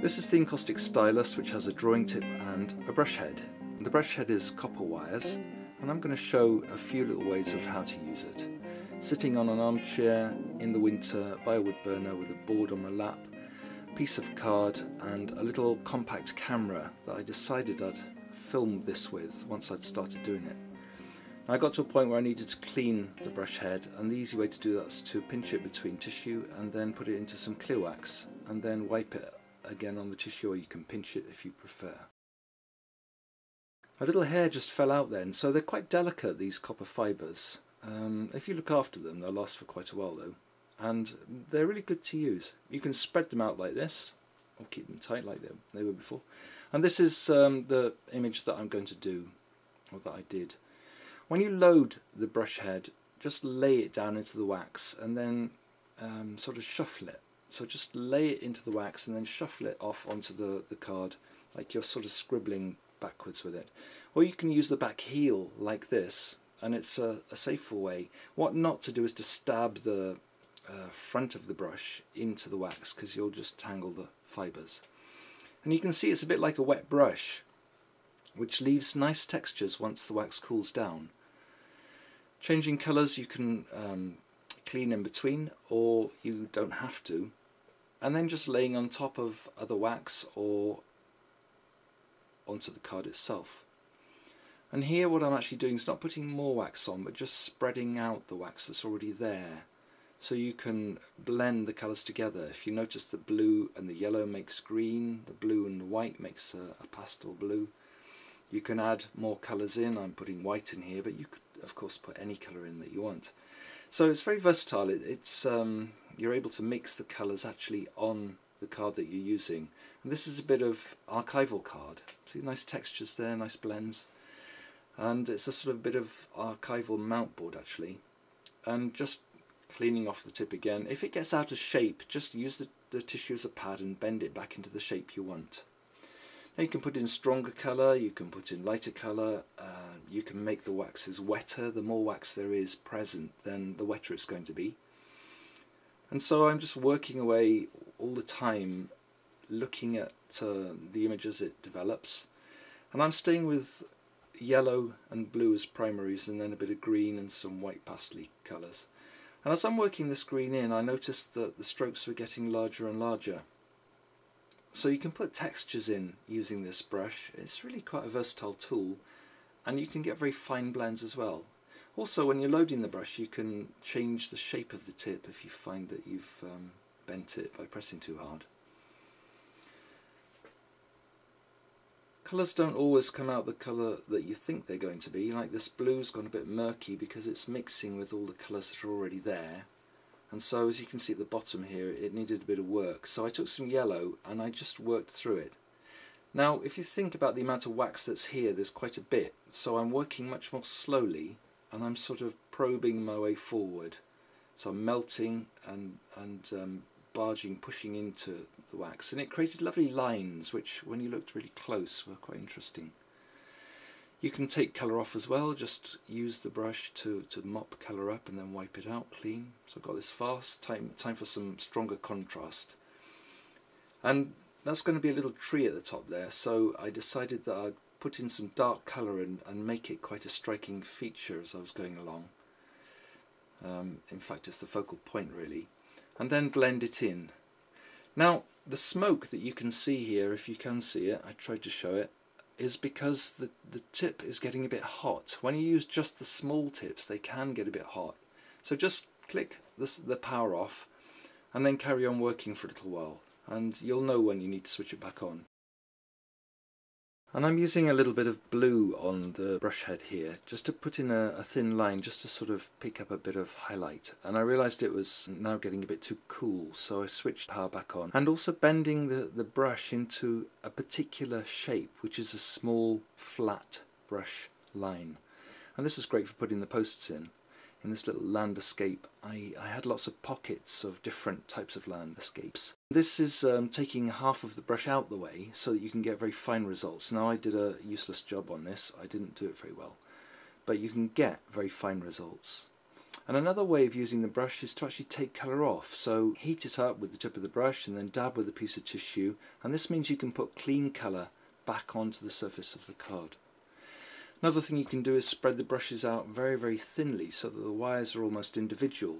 This is the encaustic stylus, which has a drawing tip and a brush head. The brush head is copper wires, and I'm going to show a few little ways of how to use it. Sitting on an armchair in the winter by a wood burner with a board on my lap, a piece of card and a little compact camera that I decided I'd film this with once I'd started doing it. I got to a point where I needed to clean the brush head, and the easy way to do that is to pinch it between tissue and then put it into some clear wax and then wipe it again on the tissue, or you can pinch it if you prefer. A little hair just fell out then, so they're quite delicate, these copper fibres. If you look after them, they'll last for quite a while though, and they're really good to use. You can spread them out like this, or keep them tight like they were before. And this is the image that I'm going to do, or that I did. When you load the brush head, just lay it down into the wax and then sort of shuffle it. So just lay it into the wax and then shuffle it off onto the card, like you're sort of scribbling backwards with it. Or you can use the back heel like this, and it's a safer way. What not to do is to stab the front of the brush into the wax, because you'll just tangle the fibres. And you can see it's a bit like a wet brush, which leaves nice textures once the wax cools down. Changing colours, you can clean in between, or you don't have to, and then just laying on top of other wax or onto the card itself. And here what I'm actually doing is not putting more wax on, but just spreading out the wax that's already there, so you can blend the colours together. If you notice, the blue and the yellow makes green, the blue and the white makes a pastel blue. You can add more colours in. I'm putting white in here, but you could of course put any colour in that you want. So it's very versatile. It's you're able to mix the colours actually on the card that you're using. And this is a bit of archival card. See, nice textures there, nice blends. And it's a sort of bit of archival mount board actually. And just cleaning off the tip again. If it gets out of shape, just use the tissue as a pad and bend it back into the shape you want. Now you can put in stronger colour, you can put in lighter colour, you can make the waxes wetter. The more wax there is present, then the wetter it's going to be. And so I'm just working away all the time, looking at the image as it develops. And I'm staying with yellow and blue as primaries, and then a bit of green and some white pastel colours. And as I'm working this green in, I noticed that the strokes were getting larger and larger. So you can put textures in using this brush. It's really quite a versatile tool, and you can get very fine blends as well. Also, when you're loading the brush, you can change the shape of the tip if you find that you've bent it by pressing too hard. Colours don't always come out the colour that you think they're going to be. Like this blue's gone a bit murky because it's mixing with all the colours that are already there. And so, as you can see at the bottom here, it needed a bit of work. So I took some yellow and I just worked through it. Now, if you think about the amount of wax that's here, there's quite a bit. So I'm working much more slowly, and I'm sort of probing my way forward. So I'm melting and barging, pushing into the wax. And it created lovely lines, which, when you looked really close, were quite interesting. You can take colour off as well, just use the brush to mop colour up and then wipe it out clean. So I've got this fast, time for some stronger contrast. And that's going to be a little tree at the top there, so I decided that I'd put in some dark colour and make it quite a striking feature as I was going along. In fact, it's the focal point really. And then blend it in. Now, the smoke that you can see here, if you can see it, I tried to show it, is because the tip is getting a bit hot. When you use just the small tips, they can get a bit hot. So just click the power off and then carry on working for a little while, and you'll know when you need to switch it back on. And I'm using a little bit of blue on the brush head here, just to put in a thin line, just to sort of pick up a bit of highlight. And I realised it was now getting a bit too cool, so I switched power back on. And also bending the brush into a particular shape, which is a small, flat brush line. And this is great for putting the posts in. In this little landscape, I had lots of pockets of different types of landscapes. This is taking half of the brush out the way so that you can get very fine results. Now, I did a useless job on this. I didn't do it very well. But you can get very fine results. And another way of using the brush is to actually take colour off. So heat it up with the tip of the brush and then dab with a piece of tissue, and this means you can put clean colour back onto the surface of the card. Another thing you can do is spread the brushes out very, very thinly so that the wires are almost individual.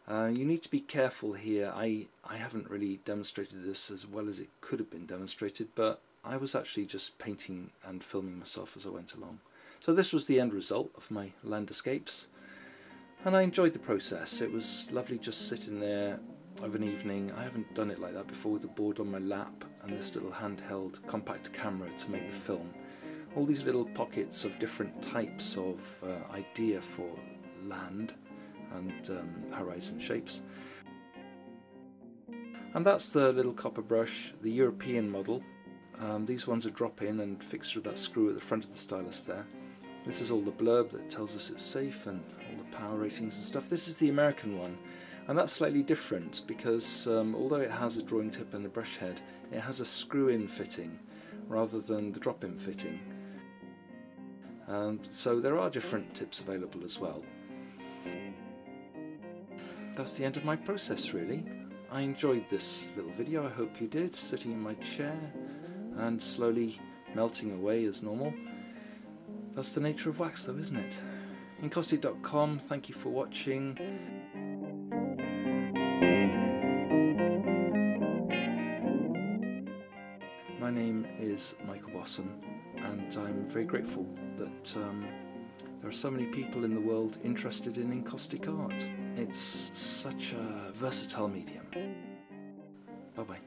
You need to be careful here. I haven't really demonstrated this as well as it could have been demonstrated, but I was actually just painting and filming myself as I went along. So this was the end result of my Landescapes, and I enjoyed the process. It was lovely just sitting there of an evening. I haven't done it like that before, with a board on my lap and this little handheld compact camera to make the film. All these little pockets of different types of idea for land and horizon shapes. And that's the little copper brush, the European model. These ones are drop in and fixed with that screw at the front of the stylus there. This is all the blurb that tells us it's safe and all the power ratings and stuff. This is the American one, and that's slightly different because although it has a drawing tip and a brush head, it has a screw-in fitting rather than the drop-in fitting. So there are different tips available as well. That's the end of my process really. I enjoyed this little video, I hope you did, sitting in my chair and slowly melting away as normal. That's the nature of wax though, isn't it? Encaustic.com, thank you for watching. My name is Michael Bossum, and I'm very grateful that there are so many people in the world interested in encaustic art. It's such a versatile medium. Bye bye.